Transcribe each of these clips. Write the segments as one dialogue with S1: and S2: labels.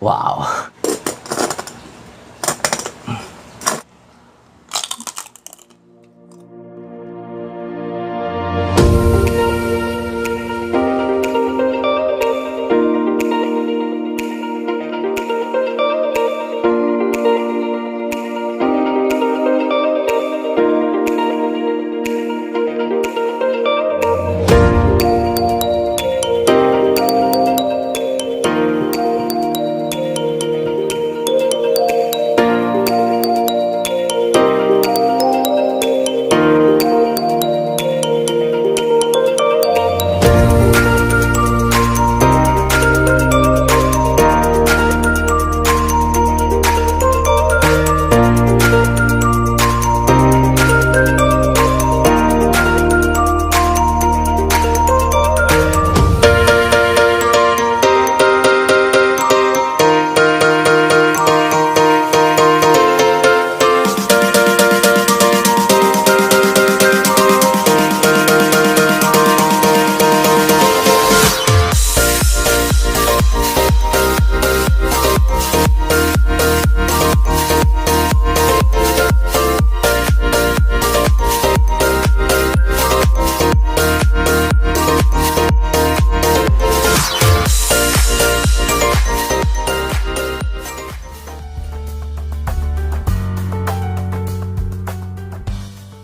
S1: Wow!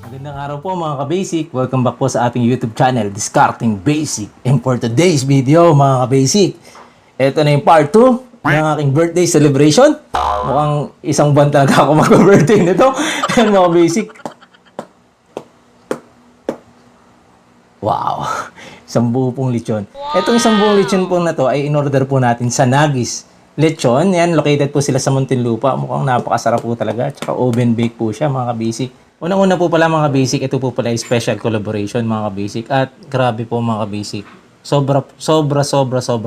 S1: Magandang araw po mga ka-basic. Welcome back po sa ating YouTube channel, Discarding Basic. And for today's video mga ka-basic, ito na yung part 2 ng aking birthday celebration. Mukhang isang buwan talaga ako mag-birthday nito. Ayan mga ka-basic. Wow! Isang buo pong lechon. Itong isang buong lechon po na to ay in-order po natin sa Nagis Lechon. Yan, located po sila sa Muntinlupa. Mukhang napakasarap po talaga. Tsaka oven bake po siya mga ka-basic. Unang-una po pala mga basic, ito po pala ay special collaboration mga basic. At grabe po mga basic. Sobra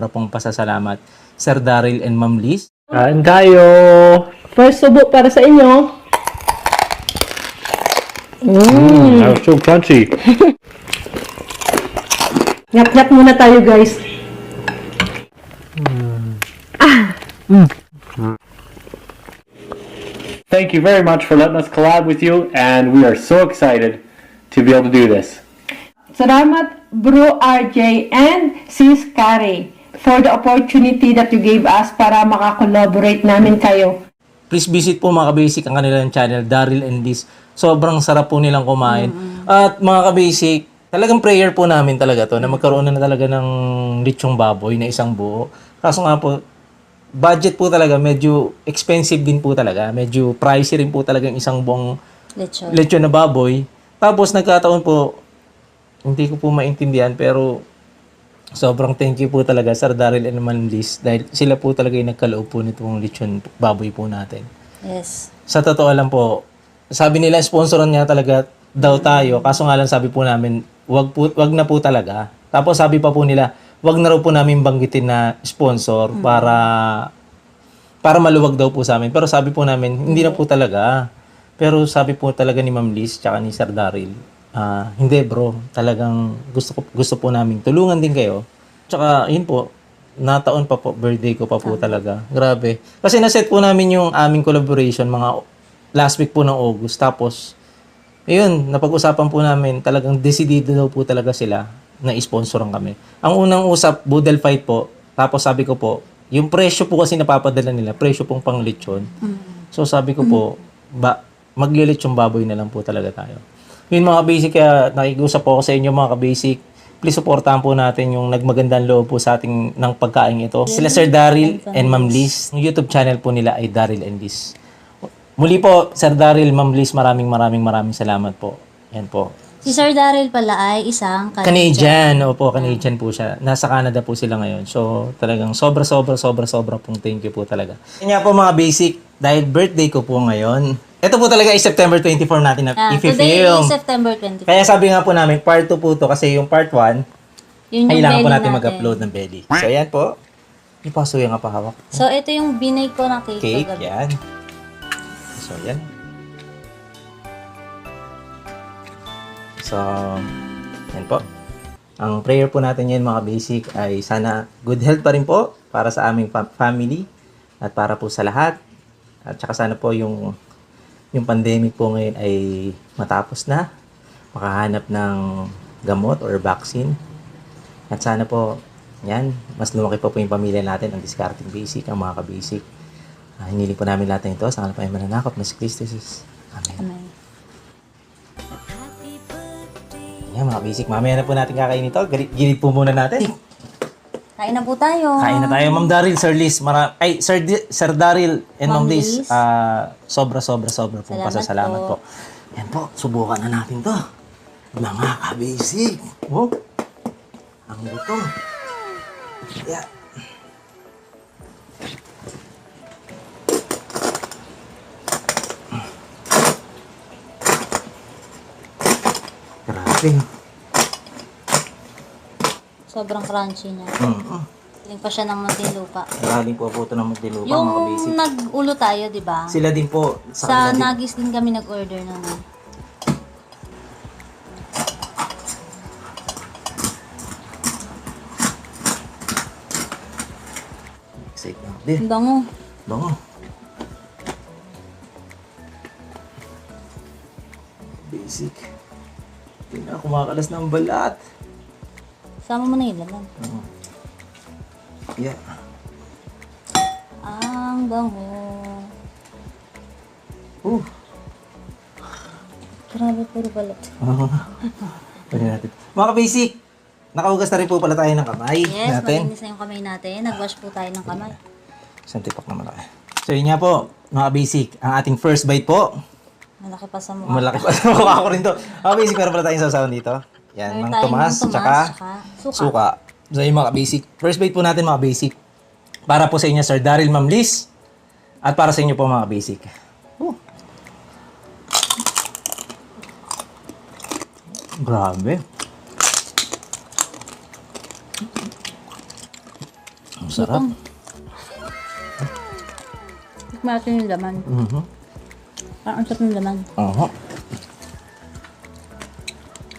S1: pong pasasalamat. Sir Daryl and Ma'am Liz.
S2: Kain tayo!
S3: First subo para sa inyo.
S2: That was so crunchy.
S3: Nyak-nyak muna tayo guys.
S2: Thank you very much for letting us collab with you, and we are so excited to be able to do this.
S3: Salamat Bro RJ and Sis Kari for the opportunity that you gave us para makakollaborate namin kayo.
S1: Please visit po mga ka-basic ang kanilang channel, Daryl and Liz. Sobrang sarap po nilang kumain. At mga ka-basic, talagang prayer po namin talaga to na magkaroon na talaga ng lechong baboy na isang buo. Kaso nga po, budget po talaga, medyo expensive din po talaga. Medyo pricey rin po talaga yung isang buong lechon na baboy. Tapos nagkataon po, hindi ko po maintindihan pero sobrang thank you po talaga Sir Daryl and Ma'am Liz dahil sila po talaga yung nagkaloob po nitong lechon baboy po natin.
S4: Yes.
S1: Sa totoo lang po, sabi nila sponsoran niya talaga daw tayo. Kaso nga lang sabi po namin, wag na po talaga. Tapos sabi pa po nila, wag na raw po namin banggitin na sponsor para maluwag daw po sa amin. Pero sabi po namin, hindi na po talaga. Pero sabi po talaga ni Ma'am Liz tsaka ni Sir Daryl, hindi bro, talagang gusto po namin tulungan din kayo. Tsaka yun po, nataon pa po, birthday ko pa po talaga. Grabe. Kasi naset po namin yung aming collaboration mga last week po ng August. Tapos, ayun, napag-usapan po namin, talagang decidido daw po talaga sila na i-sponsoran kami. Ang unang usap, Boodle Fight po. Tapos sabi ko po, yung presyo po kasi napapadala nila, presyo pong pang lechon. So sabi ko po, maglilechong baboy na lang po talaga tayo. Yun mga basic, kaya nakikiusap po ako sa inyo mga ka-basic. Please supportahan po natin yung nagmagandang loob po sa ating ng pagkain ito. Sila Sir Daryl and Ma'am Liz. Yung YouTube channel po nila ay Daryl and Liz. Muli po, Sir Daryl, Ma'am Liz, maraming salamat po. Yan po.
S4: Si Sir Daryl pala ay isang
S1: Canadian. Opo, Canadian po siya. Nasa Canada po sila ngayon. So, talagang sobra pong thank you po talaga. Yan nga po mga basic, dahil birthday ko po ngayon. Ito po talaga ay September 24 natin na i-film.
S4: Today is September 24.
S1: Kaya sabi nga po namin, part 2 po to kasi yung part 1, kailangan po
S4: belly
S1: natin mag-upload ng belly. So, ayan po. Yung paso yung hawak.
S4: So, ito yung binake ko na cake.
S1: Cake, yan. So, yan. So, yan po. Ang prayer po natin yan mga basic ay sana good health pa rin po para sa aming family. At para po sa lahat, at saka sana po yung pandemic po ngayon ay matapos na, makahanap ng gamot or vaccine. At sana po, yan, mas lumaki po yung pamilya natin, ang Discarding Basic, ang mga ka-basic. Hiniling po namin lahat ng ito sa ngalan pa yung mananakop na si Kristo Jesus. Amen.
S4: Amen.
S1: Yan mga basic, mamaya na po natin kakainin ito. Gilid po muna natin.
S4: Kain na po tayo.
S1: Kain na tayo, Ma'am Daryl, Sir Liz. Sir Daryl and Ma'am
S4: Ma'am
S1: Liz.
S4: Liz.
S1: Sobra po
S4: Salamat
S1: pasasalamat po.
S4: po.
S1: Yan po, subukan na natin to. Mga ka-basic. Oh, ang gutom. Yeah. Grabe.
S4: Sobrang crunchy niya. Galing pa siya ng Muntinlupa.
S1: Galing po ito ng Muntinlupa,
S4: Yung
S1: mga ka-basic.
S4: nag-ulo tayo, di ba?
S1: Sila din po.
S4: Sa
S1: kanila din.
S4: Nagis din kami nag-order nun.
S1: Excited na. Di,
S4: Ang bango.
S1: bango. Basic. Hindi na kumakalas ng balat.
S4: Sama mo na yung laman.
S1: Yeah.
S4: Ang bango. Grabe, puro balat.
S1: Pwede natin. Mga ka-basic, nakahugas na rin po pala tayo ng kamay
S4: Yes,
S1: natin.
S4: malinis na yung kamay natin. Nag-wash po tayo ng kamay.
S1: Isang tipak na malaki. So yun nga po, mga ka-basic, ang ating first bite po.
S4: Malaki pa sa mukha.
S1: Malaki pa sa mukha ko rin to. Mga basic, meron pala tayong sasawan dito. Yan,
S4: Meron
S1: Mang
S4: tayong
S1: Tomas,
S4: Mang Tomas,
S1: tsaka
S4: suka.
S1: suka. So yung mga basic. First bite po natin mga basic. Para po sa inyo, Sir Daryl, Ma'am Liz. At para sa inyo po mga basic. Grabe. Ang sarap.
S4: Tikman natin yung laman. Ang sarap ng laman.
S1: Oo.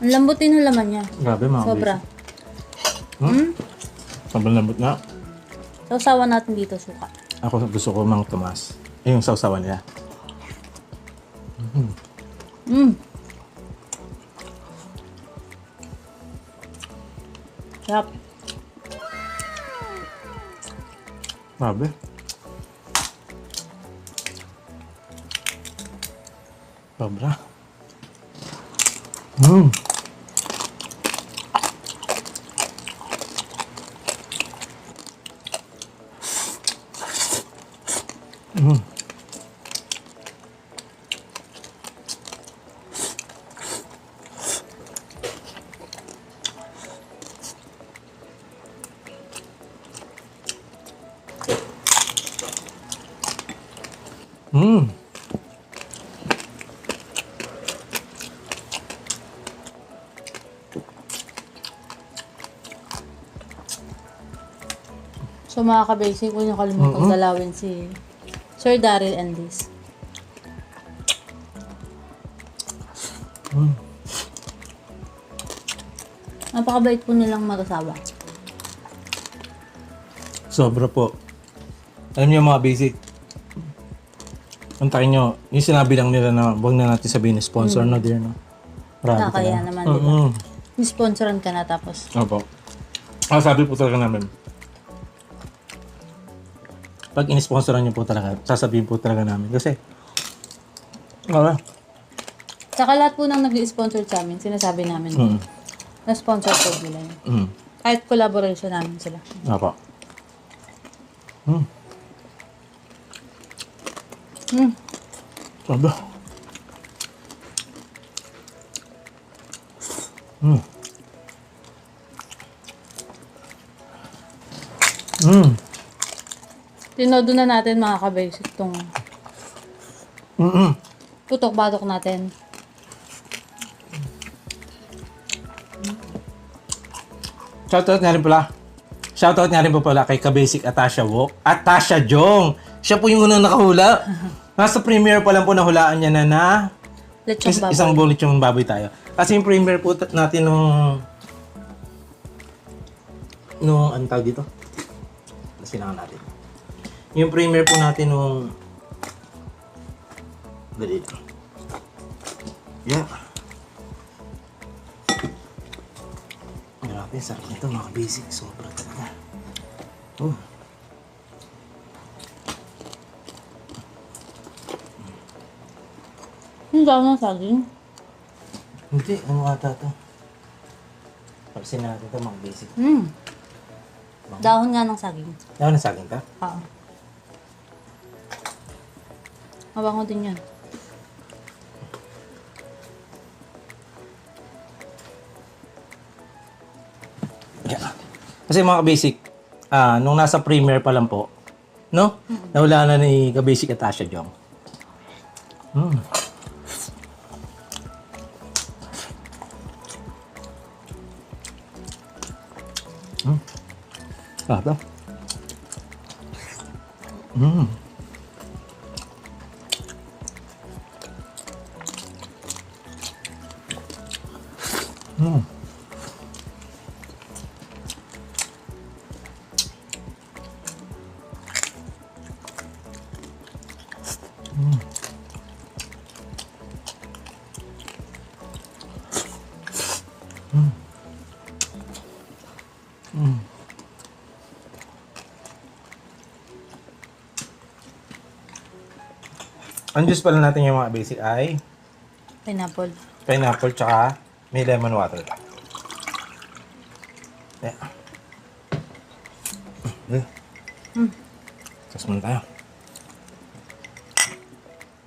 S4: Ang lambot din ng laman niya.
S1: Grabe mga
S4: Sobra.
S1: basic. Sobrang lambot na.
S4: Sausawan natin dito suka.
S1: Ako gusto ko Mang Tomas. Yung sausawan nila.
S4: Sarap.
S1: Grabe. Sobra.
S4: So mga ka-basic, huwag niyo kalimutang dalawin si Sir Daryl and Liz. Napakabait po nilang mag-asawa.
S1: Sobra po. Alam niyo mga basic. Antakin nyo, yung sinabi lang nila na huwag na natin sabihin na sponsor na dear, no? Grabe
S4: Nakakaya
S1: talaga.
S4: naman, di ba? Ni-sponsoran ka na tapos.
S1: Opo. Sabi po talaga namin. Pag in-sponsoran niyo po talaga, sasabihin po talaga namin. Kasi, wala.
S4: Saka lahat po nang nag-sponsor sa amin, sinasabi namin na sponsor po nila yun. Kahit collaboration namin sila.
S1: Opo. Sabi.
S4: Tinodo na natin mga ka-basic itong putok-batok natin.
S1: Shoutout nga rin pala. Shoutout nga rin po pala kay Kabasic Atasha Wok. Atasha Jong! Siya po yung unang nakahula. Nasa premiere pa lang po nahulaan niya na
S4: Lechong baboy.
S1: isang bulit yung baboy tayo. Kasi yung premiere po natin nung ano tawag dito? Sinangan natin. Yung primer po natin nung... Dali lang. Yeah. Grabe, sarap nito mga basic. Sobra talaga. Oh.
S4: Yung dahon ng saging.
S1: Hindi, ano ata to? Pagsin natin ito mga basic.
S4: Dahon nga ng saging.
S1: Ano na sa akin ka?
S4: Oo. Mabango din yan.
S1: Yeah. Kasi mga basic, nung nasa premiere pa lang po, no? Nawala na ni ka-basic at Asha Jong. Ito. Ang juice pala natin yung mga basic ay
S4: Pineapple.
S1: pineapple tsaka may lemon water. Yeah. Tapos muna tayo.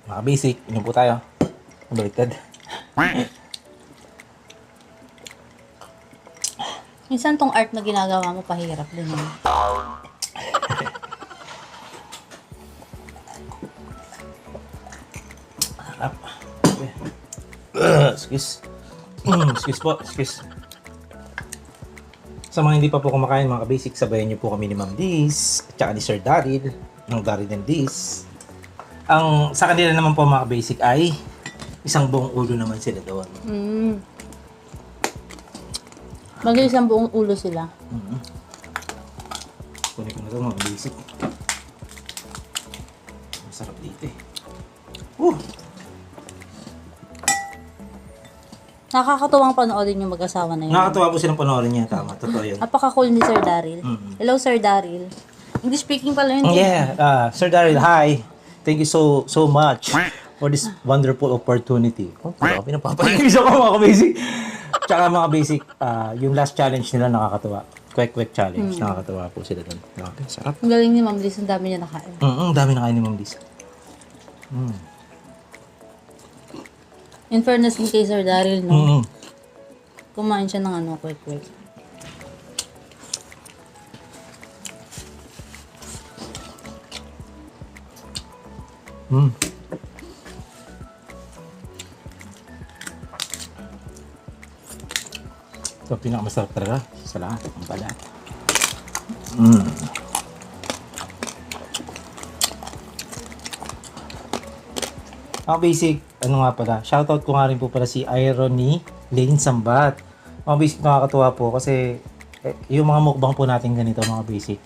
S1: Mga basic, inom po tayo. Baliktad.
S4: Minsan tong art na ginagawa mo, pahirap din yun.
S1: Excuse. Excuse po, excuse. Sa mga hindi pa po kumakain mga basic, sabayan niyo po kami ni Ma'am Liz at saka ni Sir Daryl, ng Daryl and Liz. Ang sa kanila naman po mga basic ay isang buong ulo naman sila doon.
S4: Mag-isang buong ulo sila.
S1: Kunin ko na ito mga basic. Masarap dito eh.
S4: Nakakatuwang panoorin yung mag-asawa na yun.
S1: Nakakatawa po silang panoorin niya. Tama, totoo yun.
S4: Napaka-cool ni Sir Daryl. Hello, Sir Daryl. English speaking pala yun.
S1: Yeah, Sir Daryl, hi. Thank you so much for this wonderful opportunity. Oh, grabe, napapakinis ako mga basic. Tsaka mga basic, yung last challenge nila nakakatawa. Quick challenge. Nakakatawa po sila doon. Grabe, sarap.
S4: Ang galing ni Ma'am Liz, ang dami niya nakain.
S1: Dami na kain ni Ma'am Liz.
S4: In fairness din kay Sir Daryl, no? Kumain siya ng quick.
S1: Ito, pinakamasarap talaga sa lahat. Ang balat. Mga basic, ano nga pala, shoutout ko nga rin po pala si Irony Lane Sambat. Mga basic, nakakatuwa po kasi yung mga mukbang po natin ganito mga basic,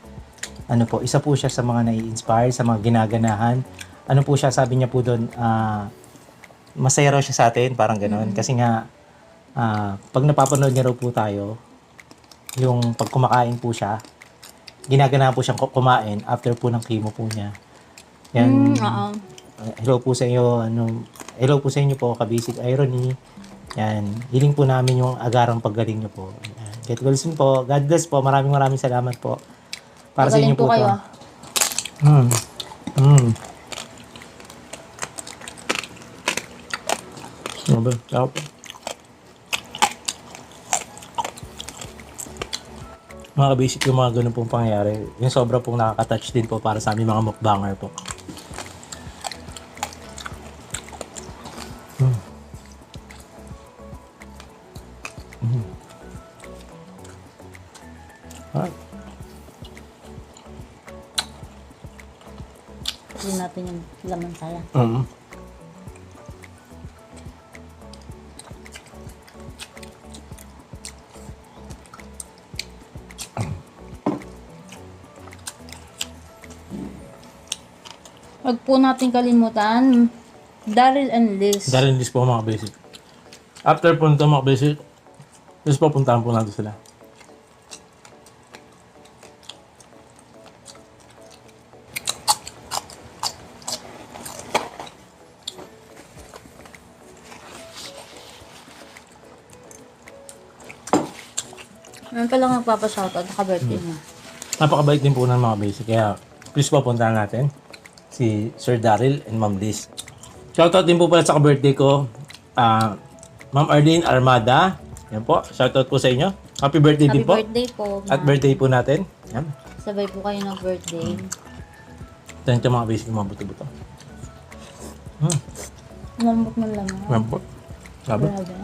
S1: ano po, isa po siya sa mga nai-inspire, sa mga ginaganahan. Ano po siya, sabi niya po doon, masaya raw siya sa atin, parang gano'n. Kasi nga, pag napapanood niya raw po tayo, yung pag kumakain po siya, ginaganahan po siyang kumain after po ng chemo po niya. Yan, hello po sa inyo, hello po sa inyo po, ka-basic Irony. Yan, hiling po namin yung agarang paggaling niyo po. Yan. Get well soon po. God bless po. Maraming salamat po. Para sa inyo po
S4: kayo.
S1: Ciao. Mga basic yung mga ganun pong pangyayari. Yung sobra pong nakaka-touch din po para sa aming mga mukbanger po. Alright.
S4: Hindi natin yung laman kaya. Huwag po natin kalimutan, Daryl and Liz.
S1: Dahil hindi po mga basic. After po nito mga basic, please po puntahan po natin sila.
S4: Meron palang nagpapashoutout, naka-birthday niya.
S1: Napakabait din po ng mga basic. Kaya please po puntahan natin si Sir Daryl and Ma'am Liz. Shoutout din po pala sa birthday ko. Ma'am Arlene Armada. Yan po. Shoutout po sa inyo. Happy birthday
S4: Happy
S1: din po.
S4: birthday po.
S1: At birthday po natin. Yan.
S4: Sabay po kayo ng birthday.
S1: Ito yung mga basic mga buto-buto.
S4: Umambot man lang.
S1: Yan po. Sabi.
S4: Grabe.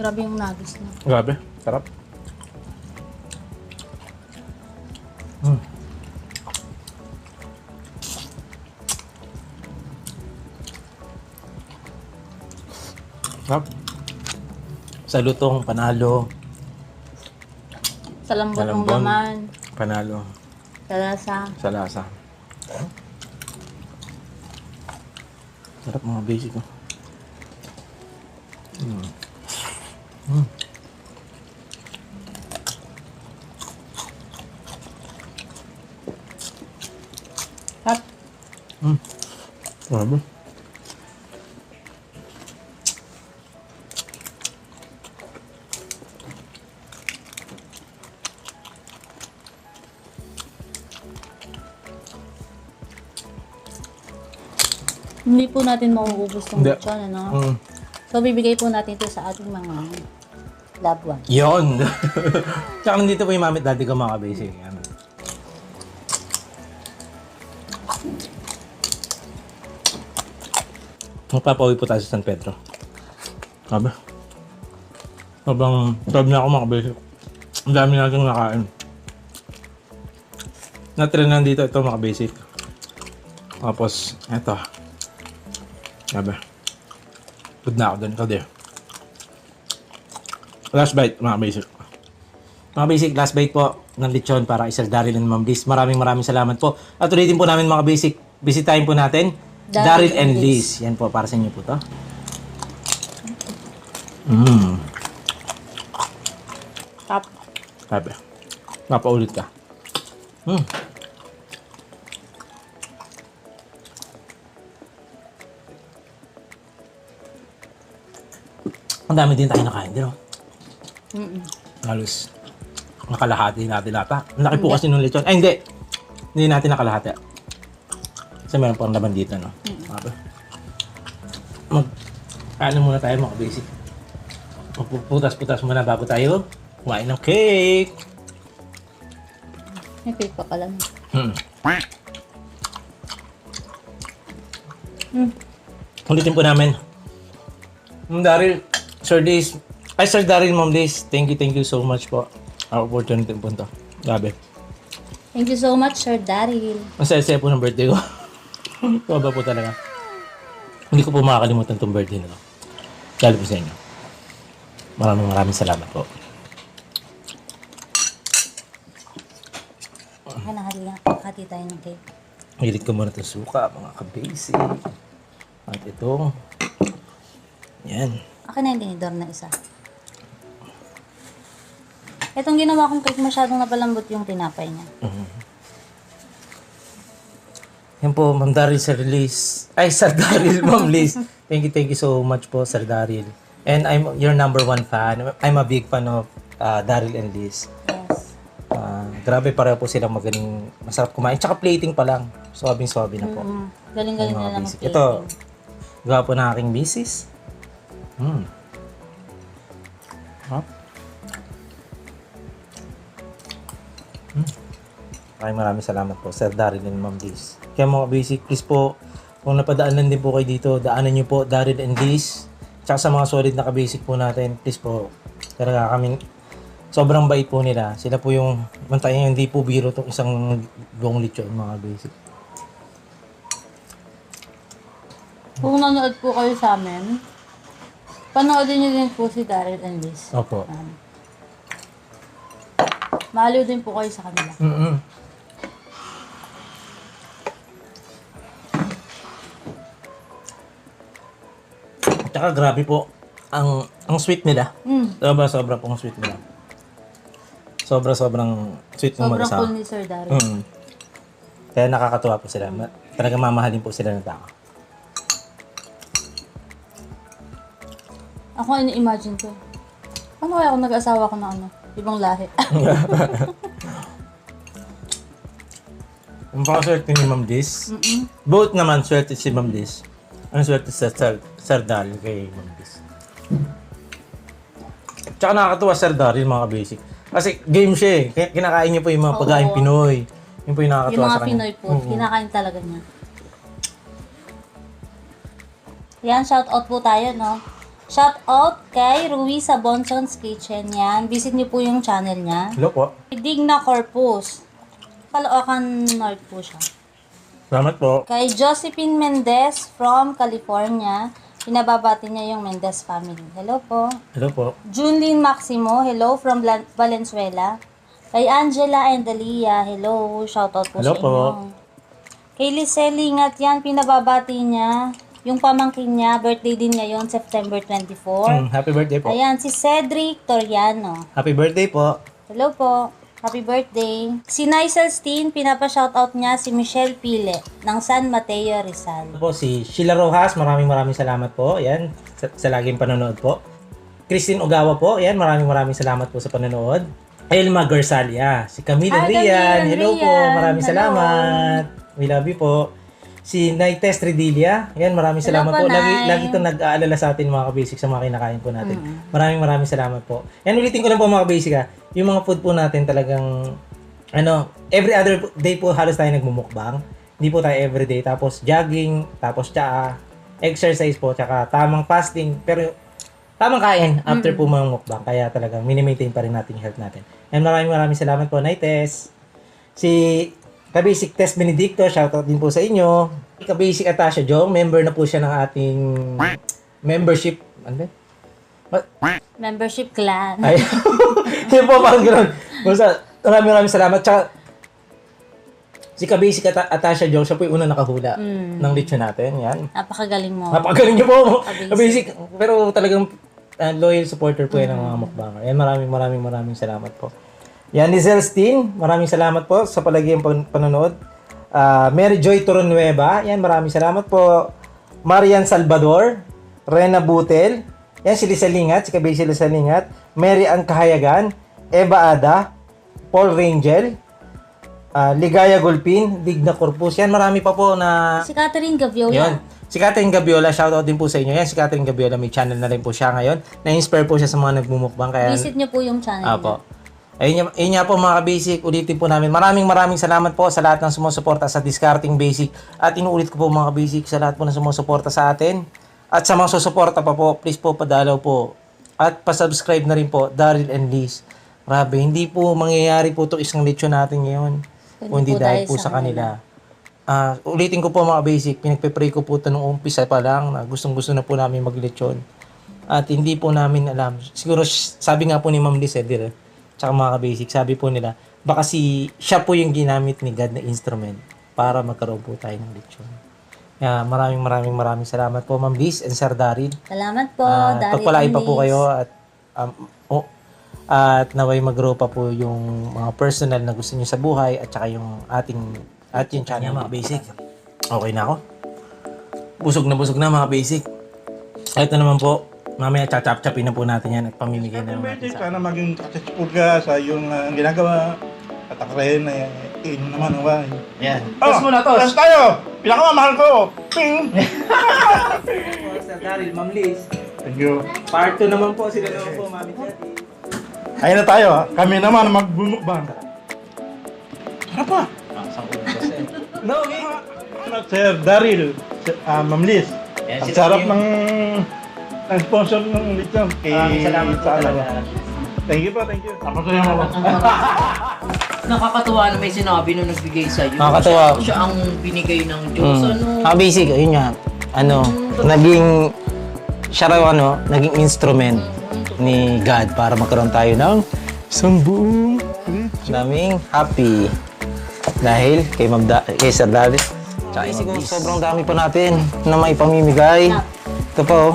S4: Grabe yung nagis niya.
S1: Grabe. Sarap. Sarap. Sa lutong, panalo.
S4: Sa lambot ng
S1: Malambon.
S4: laman.
S1: Panalo.
S4: Sa lasa.
S1: Sa lasa. Sarap mga basic. Oh.
S4: Sarap.
S1: Grabe.
S4: Hindi po natin mauubos ng
S1: Hindi.
S4: lechon, ano?
S1: Mm.
S4: So, bibigay po natin ito sa ating mga loved ones.
S1: Yun! Tsaka nandito po yung mamit dati ko mga basic. Yan. Magpapauwi po tayo sa San Pedro. Sabi. Sobrang na ako mga basic. Ang dami natin nakain. Natrenan dito ito mga basic. Tapos, eto. Sabi. Good na ako dun. Ikaw din. Last bite, mga basic. Mga basic, last bite po ng lechon para kay Sir Daryl and Ma'am Liz. Maraming salamat po. At ulitin po namin mga basic, bisitahin po natin Daryl and Liz. Yan po, para sa inyo po to.
S4: Top.
S1: Sabi. Napaulit ka. Ang dami din tayo nakain, di ba? Halos nakalahati natin ata. Ang laki po kasi nung lechon. Ay, hindi. Hindi natin nakalahati. Kasi meron pang laman dito, no? Sabi. Ano muna tayo mga basic. Magpuputas-putas muna bago tayo kumain ng cake.
S4: May cake pa pala.
S1: Ulitin po namin. Ma'am Daryl, Sir Daryl, Ma'am Liz, thank you so much po. Our opportunity po ito. Grabe.
S4: Thank you so much, Sir Daryl.
S1: Ang saya-saya po ng birthday ko. Baba po talaga. Hindi ko po makakalimutan itong birthday na to. Lalo po sa inyo. Maraming salamat po.
S4: Ay, nakahati tayo ng cake.
S1: Hilit ko muna itong suka, mga ka-basic. At ito. Yan.
S4: Akin na yung tinidor na isa. Itong ginawa kong cake, masyadong napalambot yung tinapay niya.
S1: Yan po, Ma'am Daryl, Sir Liz. Ay, Sir Daryl, Ma'am Liz. Thank you so much po, Sir Daryl. And I'm your number one fan. I'm a big fan of Daryl and Liz.
S4: Yes.
S1: Grabe, pareho po silang magaling, masarap kumain. Tsaka plating pa lang. Swabing-swabe na po.
S4: Galing-galing
S1: Mga
S4: na lang
S1: basic.
S4: mag-plating.
S1: Ito, gawa po ng aking misis. Maraming salamat po, Sir Daryl and Ma'am Liz. Kaya mga basic, please po, kung napadaanan din po kayo dito, daanan nyo po Daryl and Liz. Tsaka sa mga solid na ka-basic po natin, please po, talaga kaming sobrang bait po nila. Sila po yung mantayan, hindi po biro itong isang buong lechon, mga basic.
S4: Kung nanood po kayo sa amin, panoodin niyo din po si Daryl and Liz.
S1: Opo.
S4: Maaliw din po kayo sa kanila.
S1: Mm-mm. Tsaka grabe po, ang sweet nila. Sobra pong sweet nila. Sobrang sweet ng
S4: Sobrang
S1: mag-asawa.
S4: cool ni Sir Daryl.
S1: Kaya nakakatuwa po sila. Talagang mamahalin po sila ng tao.
S4: Ako ini-imagine ko. Paano kaya kung nag-asawa ko na ibang lahi?
S1: Yung pakaswerte ni Ma'am Liz, both naman swerte si Ma'am Liz. Ang swerte sa Sir Daryl kay Ma'am Liz. Tsaka nakakatuwa Sir Daryl, mga basic. Kasi game siya eh. Kinakain niya po yung mga pagkain Pinoy. Yun po yung
S4: Yung
S1: nakakatuwa
S4: mga
S1: sa kanya.
S4: Pinoy po, kinakain talaga niya. Yan, shout out po tayo, no? Shout out kay Ruiza Bonson's Kitchen. Yan, visit niyo po yung channel niya.
S1: Hello po.
S4: Digna Corpus. Caloocan North po siya.
S1: Salamat po.
S4: Kay Josephine Mendez from California. Pinababati niya yung Mendez family. Hello po.
S1: Hello po.
S4: Junlin Maximo, hello from Valenzuela. Kay Angela and Dalia, hello. Shoutout po
S1: Hello
S4: sa
S1: po.
S4: inyo. Kay Liseli Ingat yan, pinababati niya. Yung pamangkin niya, birthday din ngayon, September 24.
S1: Happy birthday po.
S4: Ayan, si Cedric Toriano.
S1: Happy birthday po.
S4: Hello po. Happy birthday. Si Nicel Steen, pinapa-shoutout niya si Michelle Pile ng San Mateo, Rizal.
S1: Ito po si Sheila Rojas, maraming salamat po. Yan, sa laging panonood po. Christine Ogawa po, yan, maraming salamat po sa panonood. Elma Garzalia, si Camila
S4: Hi,
S1: Rian, hello po,
S4: Rian.
S1: maraming
S4: Hello.
S1: salamat. We love you po. Si Naites Tridilia, yan, maraming
S4: Hello
S1: salamat
S4: po,
S1: po. Lagi
S4: Nay.
S1: ito nag-aalala sa atin mga kabasic sa mga kinakain po natin. Maraming salamat po. Yan, ulitin ko lang po mga kabasic ha. Yung mga food po natin talagang, every other day po halos tayo nagmumukbang. Hindi po tayo everyday. Tapos jogging, tapos tsaa, exercise po, tsaka tamang fasting. Pero tamang kain after po mga mukbang. Kaya talagang mini-maintain pa rin natin yung health natin. And maraming salamat po, Naites. Si Kabasic Tess Benedicto, shoutout din po sa inyo. Kabasic Atasha Jong, member na po siya ng ating membership. Ano ba?
S4: Membership clan.
S1: Ay, yun po, parang gano'n. Basta, maraming salamat. Tsaka, si Kabasic Atasha Jong, siya po yung unang nakahula ng lechon natin. Yan.
S4: Napakagaling mo.
S1: Napakagaling niyo po.
S4: Kabasic.
S1: Kabasic. Pero talagang loyal supporter po yan ng mga mukbanger. Yan, maraming salamat po. Yan, Lizelle Steen, maraming salamat po sa palagi yung panonood. Mary Joy Toronueva, yan, maraming salamat po. Marian Salvador, Rena Butel, yan, si Lisa Lingat, si Kabasi Lisa Lingat, Mary Ann Kahayagan, Eva Ada, Paul Rangel, Ligaya Gulpin, Digna Corpus, yan, marami pa po na...
S4: Si Catherine Gaviola.
S1: Yun. Si Catherine Gabiola, shoutout din po sa inyo. Yan, si Catherine Gabiola, may channel na rin po siya ngayon. Na-inspire po siya sa mga nagmumukbang. Kaya,
S4: Visit niyo po yung channel
S1: Apo. Ayun nga po mga basic, ulitin po namin. Maraming salamat po sa lahat ng sumusuporta sa Discarding Basic. At inuulit ko po mga basic sa lahat po na sumusuporta sa atin. At sa mga susuporta pa po, please po padalaw po. At pasubscribe na rin po, Daryl and Liz. Grabe, hindi po mangyayari po itong isang lechon natin ngayon. Kundi dahil po sa kanila. Ulitin ko po mga basic, pinagpe-pray ko po ito nung umpisa pa lang na gustong-gusto na po namin maglechon. At hindi po namin alam. Siguro sabi nga po ni Ma'am Liz, tsaka mga basic, sabi po nila, baka siya po yung ginamit ni God na instrument para magkaroon po tayo ng lechon. Kaya maraming salamat po Ma'am Liz and Sir Daryl.
S4: Salamat po, Daryl
S1: Pagpalain
S4: and
S1: pa po
S4: Liz.
S1: kayo at naway mag-grow pa po yung mga personal na gusto niyo sa buhay at saka yung yung channel mga basic. Okay na ako. Busog na mga basic. Ito naman po, mamaya chachap-chapin na po natin yan at pamimigay na naman natin sa
S5: Sana maging successful ka sa iyong ginagawa. Patakrayin na naman ang bahay.
S1: Yan.
S5: Oh, test tayo! Pinakamamahal ko! Ping!
S1: Sir Daryl, Ma'am Liz.
S5: Thank you.
S1: Part 2 naman po, sila naman po, Mami Chatty.
S5: Ayun na tayo. Kami naman ang magbumukbang. Ano pa?
S1: No, okay.
S5: Sir Daryl, Ma'am Liz.
S1: Yan,
S5: Ang
S1: sila
S5: sarap
S1: yung-
S5: ng sponsor ng lechon.
S1: Maraming salamat po talaga.
S5: Thank you po, thank you. Tapos na yung
S6: Nakakatuwa na may sinabi nung nagbigay sa'yo.
S1: Nakakatuwa.
S6: Siya ang binigay ng Diyos. Ano?
S1: Basic, yun nga. Siya raw naging instrument ni God para magkaroon tayo ng isang buong Daming happy. Dahil kay Sir Daryl. Tsaka siguro sobrang dami pa natin na may pamimigay. Ito pa oh.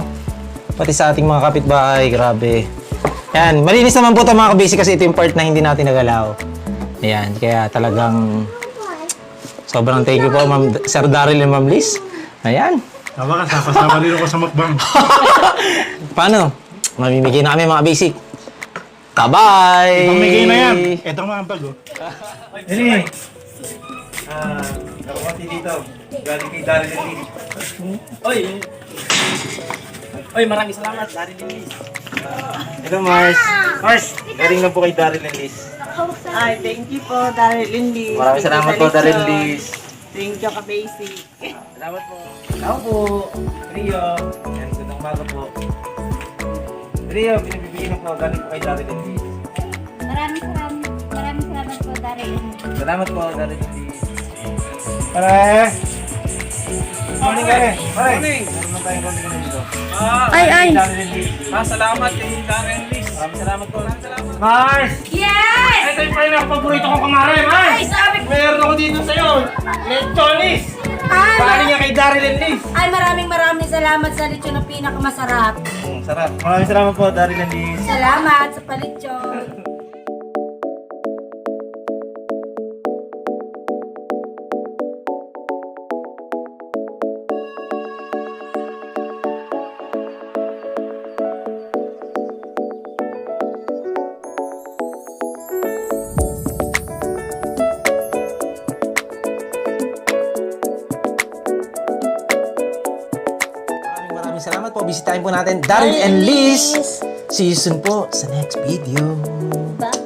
S1: Pati sa ating mga kapitbahay, grabe. Yan, malinis naman po ito mga kabisi kasi ito yung part na hindi natin nagalaw. Ayan, kaya talagang sobrang thank you po Sir Daryl and Ma'am Liz. Ayan.
S5: Tama ka, sama rin ako sa mukbang.
S1: Paano? Mamimigay na kami mga basic. Bye-bye!
S5: Pamigay na yan. Ito mga bag, oh. Dali. Nakuha dito. Galing kay Daryl and Liz.
S7: Oy, maraming salamat, Daryl and Liz.
S1: Hello, Mars. Mars, galing lang po kay Daryl and Liz.
S7: Ay, thank you po, Daryl and Liz.
S1: Maraming salamat po, Daryl and Liz.
S7: Thank you, ka-basic.
S1: Salamat po. Ako po, Rio. Yan, gandang umaga po. Rio, binibigyan po galing po kay Daryl and Liz.
S8: Maraming salamat po, Daryl.
S1: Salamat po, Daryl and Liz.
S5: Pare!
S1: Morning, Pare. Morning. Meron tayong konti dito.
S3: Ay!
S1: Daryl and Liz.
S7: Salamat kay Daryl and Liz.
S1: Maraming salamat po.
S7: Mars!
S8: Yes!
S7: Ito yung pala ang paborito kong kamara, Mars!
S8: Ay, sabi ko!
S7: Meron ako dito sa'yo. Lechonis!
S8: Ay,
S7: Galing niya kay Daryl and Liz.
S8: ay, maraming salamat sa lechon na pinakamasarap.
S1: Sarap. Maraming salamat po, Daryl and Liz.
S8: Salamat sa palitsyon.
S1: Maraming salamat po. Bisitahin po natin Daryl and Liz. See you soon po sa next video.
S8: Bye!